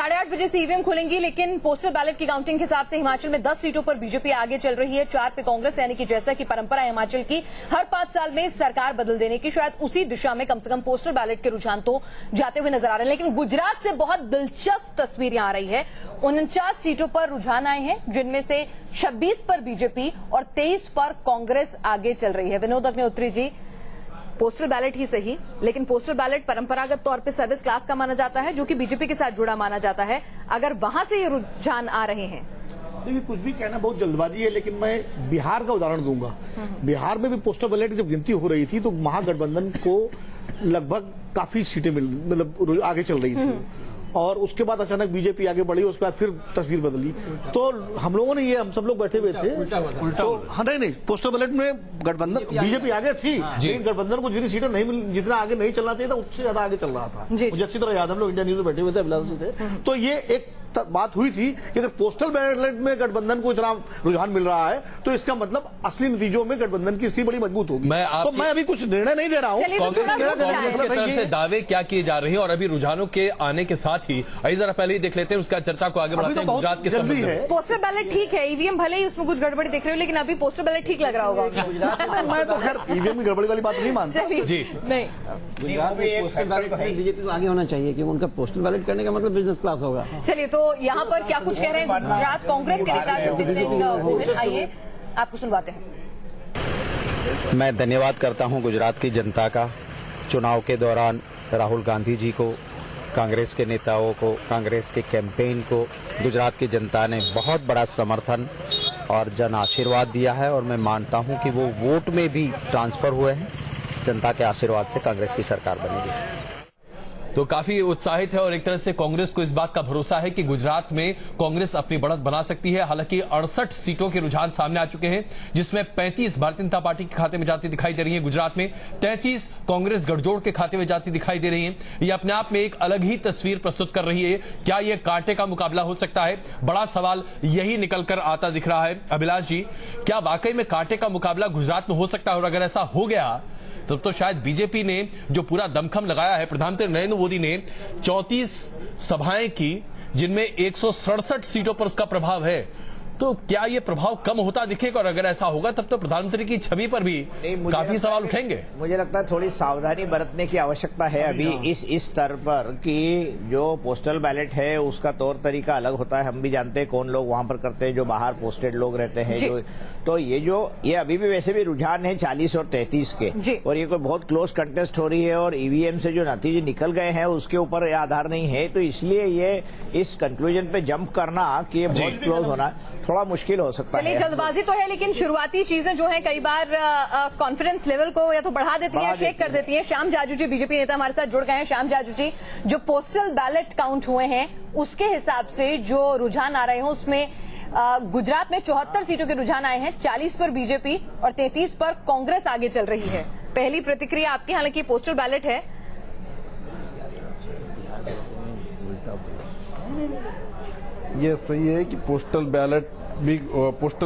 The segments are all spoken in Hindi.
8:30 बजे से ईवीएम खुलेंगी, लेकिन पोस्टल बैलेट की काउंटिंग के हिसाब से हिमाचल में 10 सीटों पर बीजेपी आगे चल रही है, 4 पे कांग्रेस, यानी कि जैसा कि परंपरा है हिमाचल की हर 5 साल में सरकार बदल देने की, शायद उसी दिशा में कम से कम पोस्टल बैलेट के रुझान तो जाते हुए नजर आ रहे हैं। लेकिन गुजरात से बहुत दिलचस्प तस्वीर यहां आ रही है। 49 सीटों पर रुझान आए हैं, जिनमें से 26 पर बीजेपी और 23 पर कांग्रेस आगे चल रही है। विनोद अग्निहोत्री जी, पोस्टल बैलेट ही सही, लेकिन पोस्टल बैलेट परंपरागत तौर पे सर्विस क्लास का माना जाता है, जो कि बीजेपी के साथ जुड़ा माना जाता है। अगर वहां से ये रुझान आ रहे हैं, देखिए कुछ भी कहना बहुत जल्दबाजी है, लेकिन मैं बिहार का उदाहरण दूंगा। बिहार में भी पोस्टल बैलेट जब गिनती हो रही थी तो महागठबंधन को लगभग काफी सीटें मतलब आगे चल रही थी, और उसके बाद अचानक बीजेपी आगे बढ़ी, उसके बाद फिर तस्वीर बदली। तो हम लोगों ने ये, हम सब लोग बैठे हुए थे, तो हाँ नहीं, पोस्टल बैलेट में गठबंधन बीजेपी आगे थी, लेकिन गठबंधन को जितनी सीटें नहीं मिली, जितना आगे नहीं चलना चाहिए था, उससे ज्यादा आगे चल रहा था। मुझे अच्छी तरह याद, हम लोग इंडिया न्यूज में बैठे हुए थे, अभिलाष जी थे, तो ये एक बात हुई थी कि अगर पोस्टल बैलेट में गठबंधन को इतना रुझान मिल रहा है, तो इसका मतलब असली नतीजों में गठबंधन की स्थिति बड़ी मजबूत होगी। तो मैं अभी कुछ निर्णय नहीं दे रहा हूँ। कांग्रेस की तरफ से दावे क्या किए जा रहे हैं और अभी रुझानों के आने के साथ ही जरा पहले ही देख लेते हैं, उसका चर्चा को आगे बढ़ाते हैं। गुजरात के जल्दी है, पोस्टल बैलेट ठीक है, ईवीएम भले ही उसमें कुछ गड़बड़ी देख रहे हो, लेकिन अभी पोस्टल बैलेट ठीक लग रहा होगा। मैं तो खैर ईवीएम की गड़बड़ी वाली बात नहीं मानता जी। नहीं, गुजरात में पोस्टल बैलेट बीजेपी को आगे होना चाहिए, क्योंकि उनका पोस्टल बैलेट करने का मतलब बिजनेस क्लास होगा। चलिए, तो यहाँ पर क्या कुछ कह रहे हैं गुजरात कांग्रेस के नेता जगदीश सिंह, आइए आपको सुनवाते हैं। मैं धन्यवाद करता हूं गुजरात की जनता का। चुनाव के दौरान राहुल गांधी जी को, कांग्रेस के नेताओं को, कांग्रेस के कैंपेन को गुजरात की जनता ने बहुत बड़ा समर्थन और जन आशीर्वाद दिया है, और मैं मानता हूं कि वो वोट में भी ट्रांसफर हुए हैं। जनता के आशीर्वाद से कांग्रेस की सरकार बनेगी। तो काफी उत्साहित है, और एक तरह से कांग्रेस को इस बात का भरोसा है कि गुजरात में कांग्रेस अपनी बढ़त बना सकती है। हालांकि 68 सीटों के रुझान सामने आ चुके हैं, जिसमें 35 भारतीय जनता पार्टी के खाते में जाती दिखाई दे रही है गुजरात में, 33 कांग्रेस गठजोड़ के खाते में जाती दिखाई दे रही है। ये अपने आप में एक अलग ही तस्वीर प्रस्तुत कर रही है। क्या यह कांटे का मुकाबला हो सकता है? बड़ा सवाल यही निकलकर आता दिख रहा है। अभिलाष जी, क्या वाकई में कांटे का मुकाबला गुजरात में हो सकता है? और अगर ऐसा हो गया तब तो शायद बीजेपी ने जो पूरा दमखम लगाया है, प्रधानमंत्री नरेंद्र मोदी ने 34 सभाएं की, जिनमें 167 सीटों पर उसका प्रभाव है, तो क्या ये प्रभाव कम होता दिखेगा? और अगर ऐसा होगा तब तो प्रधानमंत्री की छवि पर भी काफी सवाल उठेंगे। मुझे लगता है थोड़ी सावधानी बरतने की आवश्यकता है अभी इस स्तर पर, कि जो पोस्टल बैलेट है उसका तौर तरीका अलग होता है। हम भी जानते हैं कौन लोग वहां पर करते हैं, जो बाहर पोस्टेड लोग रहते हैं, जो तो ये अभी भी वैसे भी रुझान है 40 और 33 के, और ये कोई बहुत क्लोज कंटेस्ट हो रही है, और ईवीएम से जो नतीजे निकल गए हैं उसके ऊपर ये आधार नहीं है, तो इसलिए ये इस कंक्लूजन पे जंप करना कि ये बहुत क्लोज होना थोड़ा मुश्किल हो सकता है। चलिए, जल्दबाजी तो है, लेकिन शुरुआती चीजें जो हैं कई बार कॉन्फिडेंस लेवल को या तो बढ़ा देती हैं, शेक कर देती हैं। श्याम जाजू जी, बीजेपी नेता, हमारे साथ जुड़ गए हैं। श्याम जाजू जी, जो पोस्टल बैलेट काउंट हुए हैं उसके हिसाब से जो रुझान आ रहे हैं, उसमें गुजरात में 74 सीटों के रुझान आए हैं, 40 पर बीजेपी और 33 पर कांग्रेस आगे चल रही है। पहली प्रतिक्रिया आपकी, हालांकि पोस्टल बैलेट है। ये सही है कि पोस्टल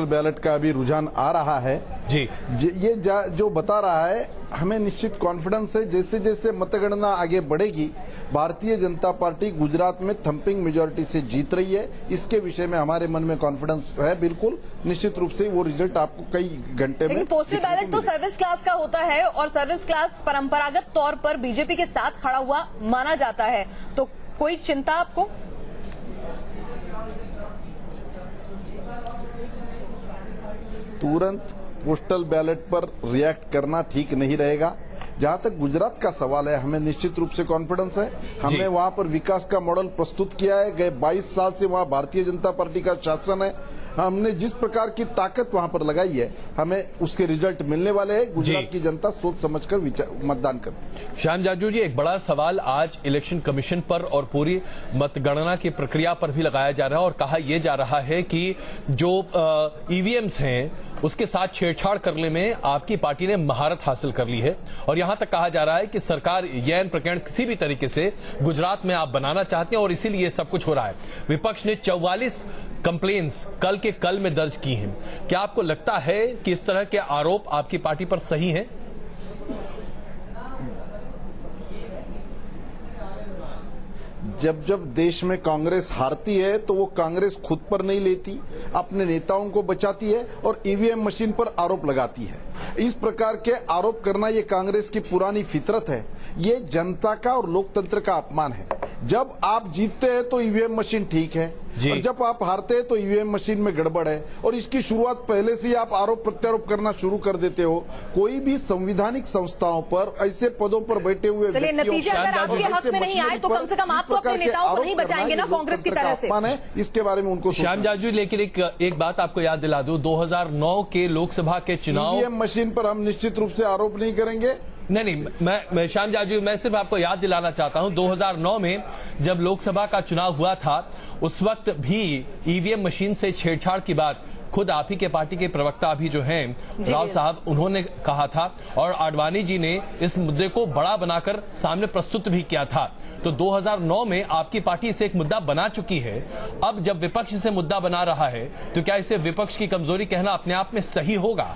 बैलेट का भी रुझान आ रहा है जी। ये जो बता रहा है, हमें निश्चित कॉन्फिडेंस है जैसे जैसे मतगणना आगे बढ़ेगी, भारतीय जनता पार्टी गुजरात में थंपिंग मेजॉरिटी से जीत रही है। इसके विषय में हमारे मन में कॉन्फिडेंस है बिल्कुल। निश्चित रूप से वो रिजल्ट आपको कई घंटे में। पोस्टल बैलेट तो सर्विस क्लास का होता है, और सर्विस क्लास परंपरागत तौर पर बीजेपी के साथ खड़ा हुआ माना जाता है, तो कोई चिंता आपको? तुरंत पोस्टल बैलेट पर रिएक्ट करना ठीक नहीं रहेगा। जहां तक गुजरात का सवाल है, हमें निश्चित रूप से कॉन्फिडेंस है। हमने वहां पर विकास का मॉडल प्रस्तुत किया है। गए 22 साल से वहां भारतीय जनता पार्टी का शासन है। हमने जिस प्रकार की ताकत वहां पर लगाई है, हमें उसके रिजल्ट मिलने वाले हैं। गुजरात की जनता सोच समझकर मतदान करती है। श्याम जाजू जी, एक बड़ा सवाल आज इलेक्शन कमीशन पर और पूरी मतगणना की प्रक्रिया पर भी लगाया जा रहा है, और कहा यह जा रहा है कि जो ईवीएम्स हैं उसके साथ छेड़छाड़ करने में आपकी पार्टी ने महारत हासिल कर ली है, और यहां तक कहा जा रहा है कि सरकार यह प्रकरण किसी भी तरीके से गुजरात में आप बनाना चाहते हैं, और इसीलिए सब कुछ हो रहा है। विपक्ष ने 44 कंप्लेंट्स कल के कल में दर्ज की हैं। क्या आपको लगता है कि इस तरह के आरोप आपकी पार्टी पर सही हैं? जब जब देश में कांग्रेस हारती है तो वो कांग्रेस खुद पर नहीं लेती, अपने नेताओं को बचाती है और ईवीएम मशीन पर आरोप लगाती है। इस प्रकार के आरोप करना ये कांग्रेस की पुरानी फितरत है। ये जनता का और लोकतंत्र का अपमान है। जब आप जीतते हैं तो ईवीएम मशीन ठीक है और जब आप हारते हैं तो ईवीएम मशीन में गड़बड़ है, और इसकी शुरुआत पहले से ही आप आरोप प्रत्यारोप करना शुरू कर देते हो। कोई भी संवैधानिक संस्थाओं पर ऐसे पदों पर बैठे हुए नतीजा अगर आपके हक में नहीं आए तो कम से कम आप तो अपने नेताओं को नहीं बचाएंगे ना कांग्रेस की तरह से। है इसके बारे में उनको श्याम जाजू, लेकिन एक बात आपको याद दिला दूं, 2009 के लोकसभा के चुनाव ईवीएम मशीन पर हम निश्चित रूप से आरोप नहीं करेंगे। नहीं, मैं श्याम जाजू, मैं सिर्फ आपको याद दिलाना चाहता हूं, 2009 में जब लोकसभा का चुनाव हुआ था उस वक्त भी ईवीएम मशीन से छेड़छाड़ की बात खुद आप ही के पार्टी के प्रवक्ता अभी जो हैं राव साहब, उन्होंने कहा था और आडवाणी जी ने इस मुद्दे को बड़ा बनाकर सामने प्रस्तुत भी किया था। तो 2009 में आपकी पार्टी इसे एक मुद्दा बना चुकी है। अब जब विपक्ष इसे मुद्दा बना रहा है तो क्या इसे विपक्ष की कमजोरी कहना अपने आप में सही होगा?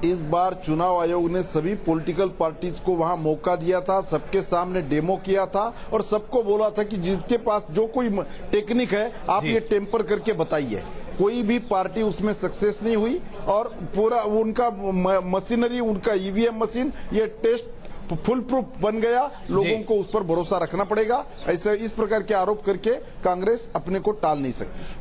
इस बार चुनाव आयोग ने सभी पॉलिटिकल पार्टीज को वहां मौका दिया था, सबके सामने डेमो किया था और सबको बोला था कि जिसके पास जो कोई टेक्निक है आप ये टेम्पर करके बताइए। कोई भी पार्टी उसमें सक्सेस नहीं हुई और पूरा उनका मशीनरी, उनका ईवीएम मशीन ये टेस्ट फुल प्रूफ बन गया। लोगों को उस पर भरोसा रखना पड़ेगा। ऐसे इस प्रकार के आरोप करके कांग्रेस अपने को टाल नहीं सकती।